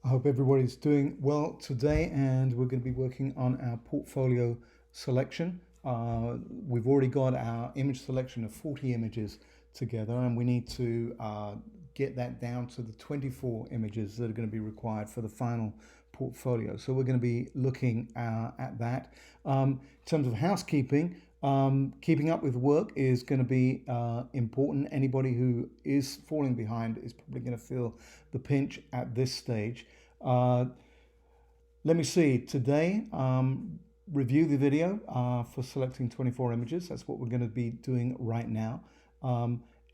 I hope everybody's doing well today, and we're going to be working on our portfolio selection. We've already got our image selection of 40 images together, and we need to get that down to the 24 images that are going to be required for the final portfolio. So we're going to be looking at that. In terms of housekeeping, keeping up with work is going to be important. Anybody who is falling behind is probably going to feel the pinch at this stage. Let me see. Today, review the video for selecting 24 images. That's what we're going to be doing right now.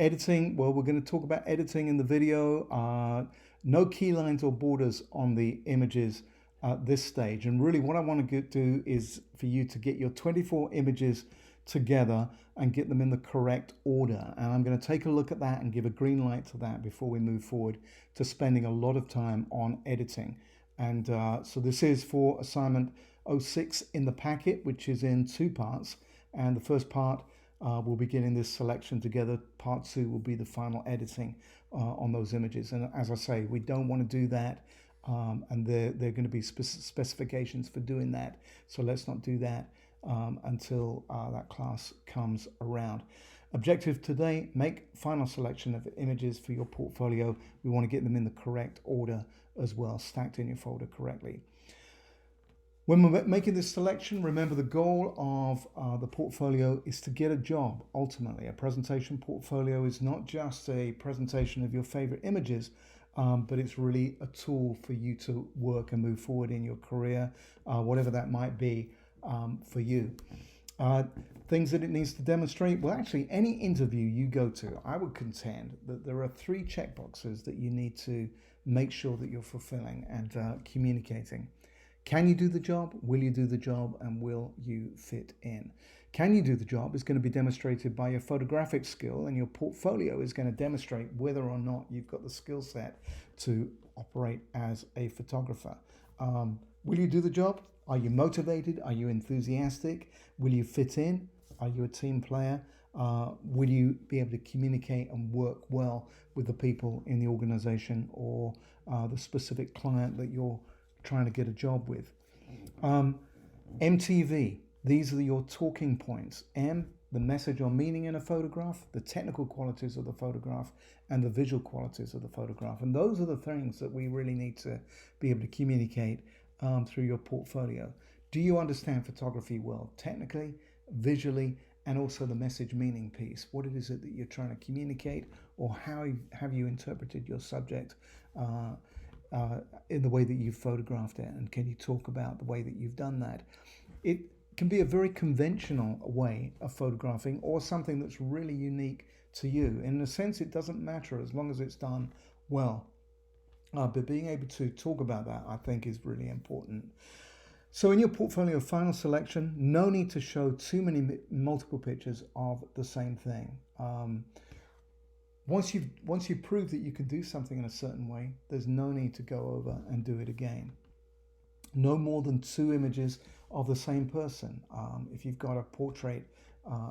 Editing, well, we're going to talk about editing in the video. No key lines or borders on the images at this stage. And really what I want to do is for you to get your 24 images together and get them in the correct order. And I'm going to take a look at that and give a green light to that before we move forward to spending a lot of time on editing. And so this is for assignment 06 in the packet, which is in two parts. And the first part, we'll be getting this selection together. Part two will be the final editing on those images. And as I say, we don't want to do that. And there are going to be specifications for doing that. So let's not do that until that class comes around. Objective today, make final selection of images for your portfolio. We want to get them in the correct order as well, stacked in your folder correctly. When we're making this selection, remember the goal of the portfolio is to get a job. Ultimately, a presentation portfolio is not just a presentation of your favorite images, but it's really a tool for you to work and move forward in your career, whatever that might be for you. Things that it needs to demonstrate. Well, actually, any interview you go to, I would contend that there are 3 checkboxes that you need to make sure that you're fulfilling and communicating. Can you do the job? Will you do the job? And will you fit in? Can you do the job is going to be demonstrated by your photographic skill, and your portfolio is going to demonstrate whether or not you've got the skill set to operate as a photographer. Will you do the job? Are you motivated? Are you enthusiastic? Will you fit in? Are you a team player? Will you be able to communicate and work well with the people in the organization or the specific client that you're trying to get a job with? MTV, these are your talking points. M, the message or meaning in a photograph, the technical qualities of the photograph, and the visual qualities of the photograph. And those are the things that we really need to be able to communicate through your portfolio. Do you understand photography well, technically, visually, and also the message meaning piece? What is it that you're trying to communicate, or how have you interpreted your subject in the way that you've photographed it? And can you talk about the way that you've done that? It can be a very conventional way of photographing or something that's really unique to you. In a sense, it doesn't matter as long as it's done well. But being able to talk about that, I think, is really important. So in your portfolio final selection, no need to show too many multiple pictures of the same thing. Once you've proved that you can do something in a certain way, there's no need to go over and do it again. No more than 2 images of the same person. If you've got a portrait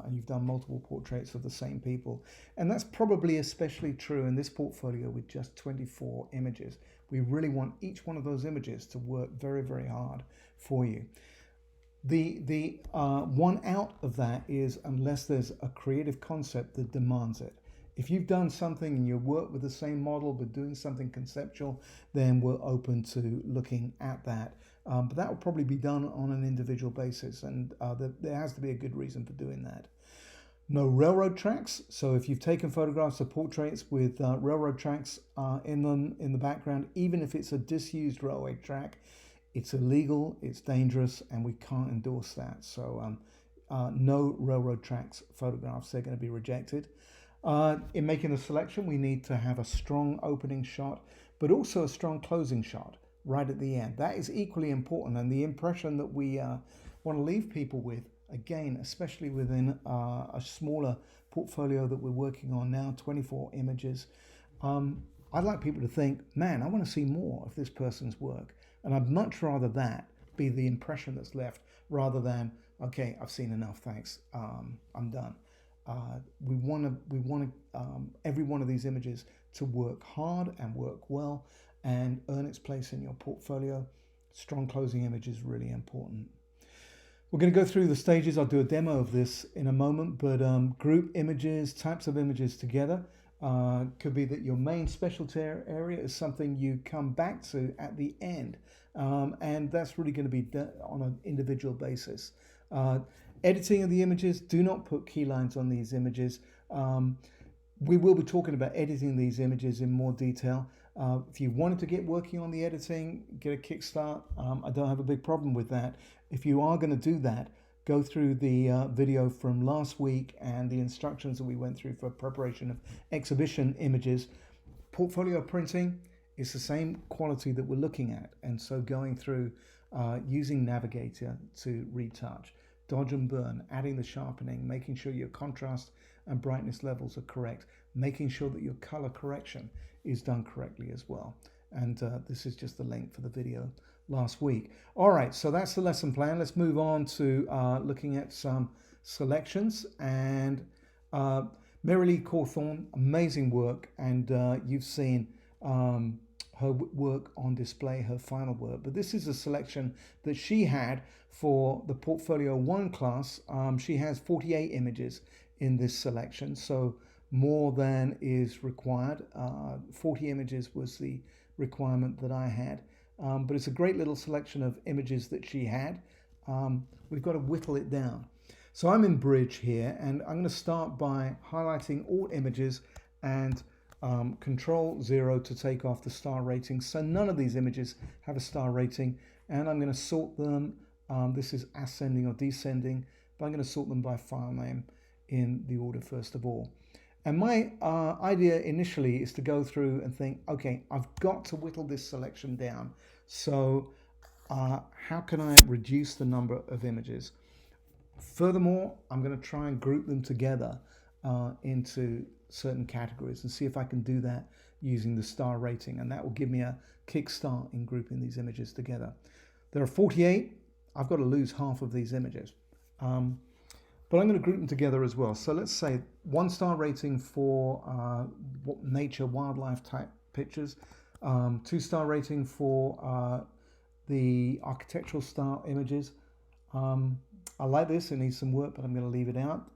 and you've done multiple portraits of the same people. And that's probably especially true in this portfolio with just 24 images. We really want each one of those images to work very, very hard for you. The one out of that is unless there's a creative concept that demands it. If you've done something and you work with the same model but doing something conceptual, then we're open to looking at that. But that will probably be done on an individual basis, and there has to be a good reason for doing that. No railroad tracks. So if you've taken photographs of portraits with railroad tracks in them in the background, even if it's a disused railway track, it's illegal, it's dangerous, and we can't endorse that. So no railroad tracks photographs, they're going to be rejected. In making the selection, we need to have a strong opening shot, but also a strong closing shot right at the end. That is equally important, and the impression that we want to leave people with, again, especially within a smaller portfolio that we're working on now, 24 images, I'd like people to think, man, I want to see more of this person's work. And I'd much rather that be the impression that's left rather than, okay, I've seen enough, thanks, I'm done. We want every one of these images to work hard and work well and earn its place in your portfolio. Strong closing image is really important. We're going to go through the stages. I'll do a demo of this in a moment, but group images, types of images together. Could be that your main specialty area is something you come back to at the end, and that's really going to be done on an individual basis. Editing of the images, do not put key lines on these images. We will be talking about editing these images in more detail. If you wanted to get working on the editing, get a kickstart, I don't have a big problem with that. If you are going to do that, go through the video from last week and the instructions that we went through for preparation of exhibition images. Portfolio printing is the same quality that we're looking at, and so going through using Navigator to retouch, dodge and burn, adding the sharpening, making sure your contrast and brightness levels are correct, making sure that your color correction is done correctly as well. And this is just the link for the video last week. All right, so that's the lesson plan. Let's move on to looking at some selections. And Mary-Lee Cawthorne, amazing work, and you've seen her work on display, her final work. But this is a selection that she had for the Portfolio 1 class. She has 48 images in this selection, so more than is required. 40 images was the requirement that I had. But it's a great little selection of images that she had. We've got to whittle it down. So I'm in Bridge here, and I'm going to start by highlighting all images and Control 0 to take off the star rating. So none of these images have a star rating, and I'm going to sort them. This is ascending or descending, but I'm going to sort them by file name in the order first of all. And my idea initially is to go through and think, okay, I've got to whittle this selection down. So how can I reduce the number of images? Furthermore, I'm going to try and group them together into certain categories and see if I can do that using the star rating. And that will give me a kickstart in grouping these images together. There are 48. I've got to lose half of these images. But I'm going to group them together as well. So let's say 1-star rating for nature, wildlife type pictures. 2-star rating for the architectural style images. I like this, it needs some work, but I'm going to leave it out.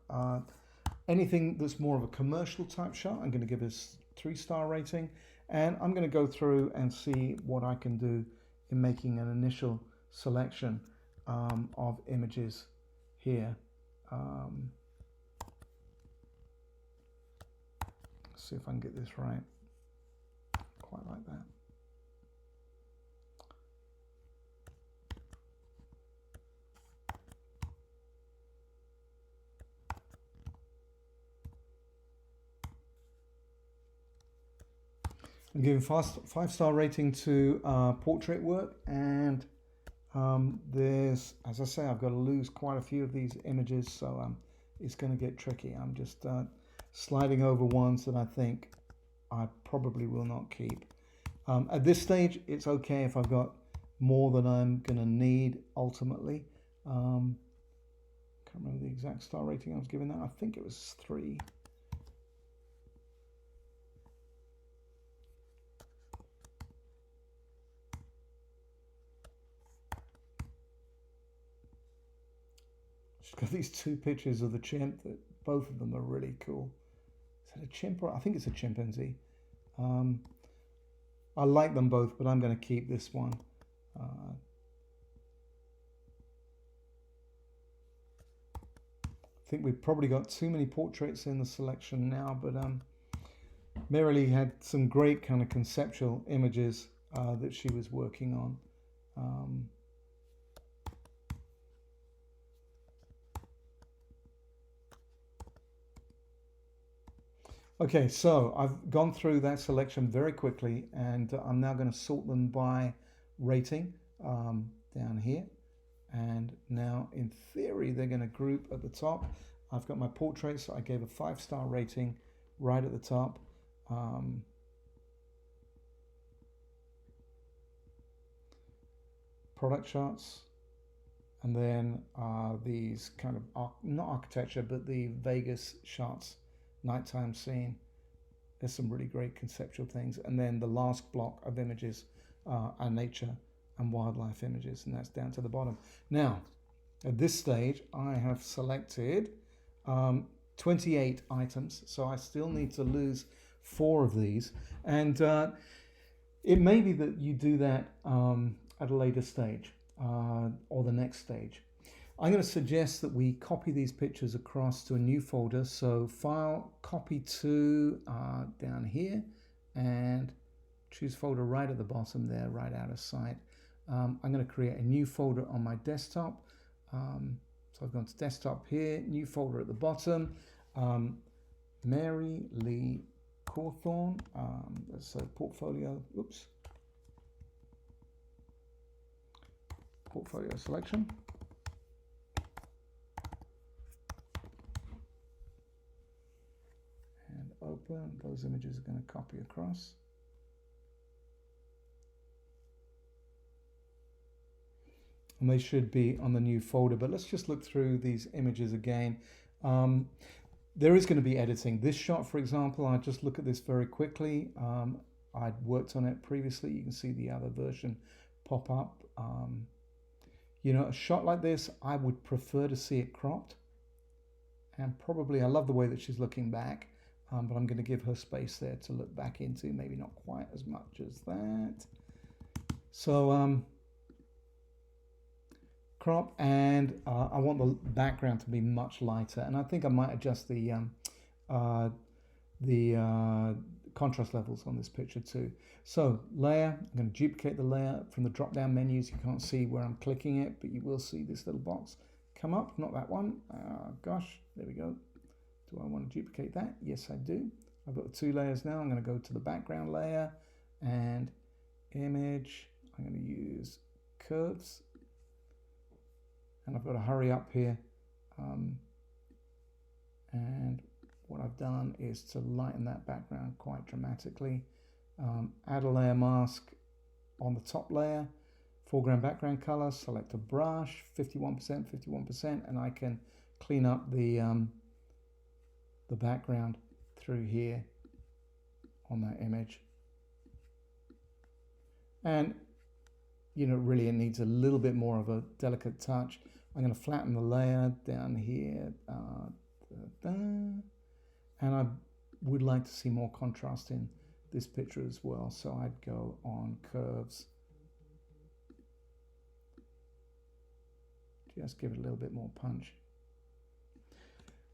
Anything that's more of a commercial type shot, I'm going to give this 3-star rating. And I'm going to go through and see what I can do in making an initial selection of images here. See if I can get this right. Quite like that. I'm giving 5-star rating to portrait work, and there's, as I say, I've got to lose quite a few of these images, so it's going to get tricky. I'm just sliding over ones that I think I probably will not keep. At this stage, it's okay if I've got more than I'm going to need ultimately. Can't remember the exact star rating I was giving that. I think it was 3. She's got these 2 pictures of the chimp that both of them are really cool. Is that a chimp? Or I think it's a chimpanzee. I like them both, but I'm going to keep this one. I think we've probably got too many portraits in the selection now, but Mary-Lee had some great kind of conceptual images that she was working on. Okay, so I've gone through that selection very quickly, and I'm now going to sort them by rating down here. And now, in theory, they're going to group at the top. I've got my portraits. I gave a 5-star rating right at the top. Product shots. And then these kind of, not architecture, but the Vegas shots. Nighttime scene. There's some really great conceptual things. And then the last block of images are nature and wildlife images, and that's down to the bottom. Now, at this stage, I have selected 28 items, so I still need to lose 4 of these. And it may be that you do that at a later stage or the next stage. I'm going to suggest that we copy these pictures across to a new folder. So File, Copy to down here, and choose folder right at the bottom there, right out of sight. I'm going to create a new folder on my desktop. So I've gone to desktop here, new folder at the bottom. Mary Lee Cawthorne, that's a portfolio, portfolio selection. And open, those images are going to copy across. And they should be on the new folder, but let's just look through these images again. There is going to be editing. This shot, for example, I just look at this very quickly. I'd worked on it previously. You can see the other version pop up. You know, a shot like this, I would prefer to see it cropped. And probably, I love the way that she's looking back, but I'm going to give her space there to look back into, maybe not quite as much as that. So, crop, and I want the background to be much lighter, and I think I might adjust the contrast levels on this picture too. So layer, I'm going to duplicate the layer from the drop down menus. You can't see where I'm clicking it, but you will see this little box come up, not that one. Gosh, there we go. Do I want to duplicate that? Yes, I do. I've got 2 layers now. I'm going to go to the background layer and image. I'm going to use curves. And I've got to hurry up here. And what I've done is to lighten that background quite dramatically. Add a layer mask on the top layer. Foreground background color, select a brush, 51%, 51%, and I can clean up the background through here on that image. And you know, really it needs a little bit more of a delicate touch. I'm going to flatten the layer down here. And I would like to see more contrast in this picture as well. So I'd go on curves. Just give it a little bit more punch.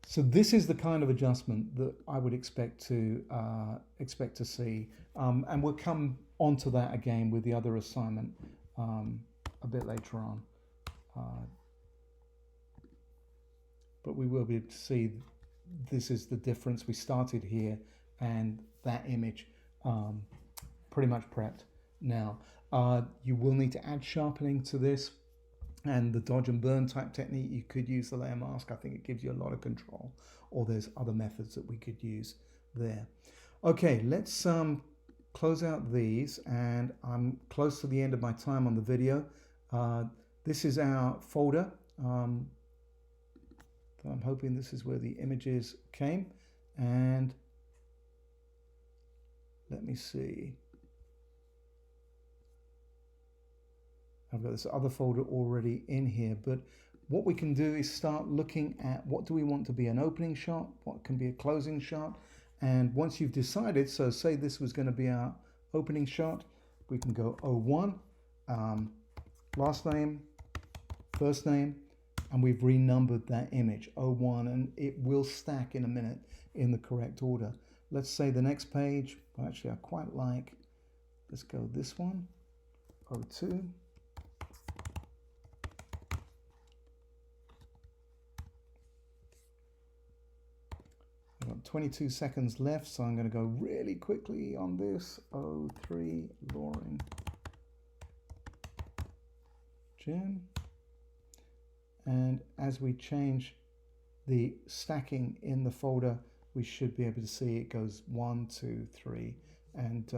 So this is the kind of adjustment that I would expect to see. And we'll come onto that again with the other assignment a bit later on. But we will be able to see this is the difference. We started here and that image pretty much prepped. Now, you will need to add sharpening to this, and the dodge and burn type technique. You could use the layer mask. I think it gives you a lot of control, or there's other methods that we could use there. Okay, let's close out these, and I'm close to the end of my time on the video. This is our folder. I'm hoping this is where the images came, and let me see. I've got this other folder already in here, but what we can do is start looking at what do we want to be an opening shot, what can be a closing shot, and once you've decided, so say this was going to be our opening shot, we can go 01, last name, first name, and we've renumbered that image 01, and it will stack in a minute in the correct order. Let's say the next page, well, actually I quite like, let's go this one, 02. I've got 22 seconds left, so I'm going to go really quickly on this. 03, Lauren Jim. And as we change the stacking in the folder, we should be able to see it goes 1, 2, 3. And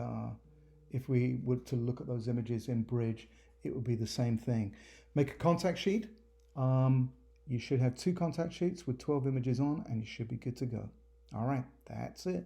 if we were to look at those images in Bridge, it would be the same thing. Make a contact sheet. You should have 2 contact sheets with 12 images on, and you should be good to go. All right, that's it.